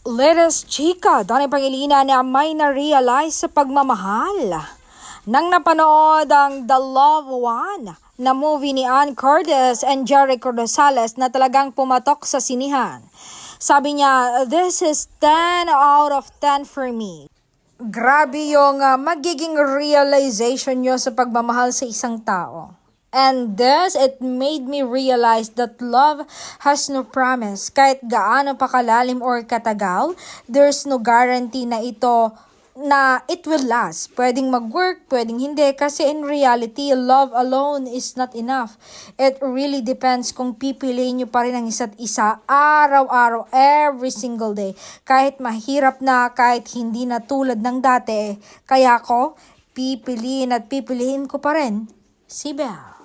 Latest chika, Donnie Pangilinan na may na-realize sa pagmamahal. Nang napanood ang The Love One na movie ni Ann Curtis and Jericho Rosales na talagang pumatok sa sinihan. Sabi niya, "This is 10 out of 10 for me." Grabe yung magiging realization nyo sa pagmamahal sa isang tao. And this, it made me realize that love has no promise. Kahit gaano pa kalalim or katagal, there's no guarantee na it will last. Pwedeng mag-work, pwedeng hindi. Kasi in reality, love alone is not enough. It really depends kung pipiliin nyo pa rin ang isa't isa araw-araw, every single day. Kahit mahirap na, kahit hindi na tulad ng dati. Kaya ko, pipiliin ko pa rin si Belle.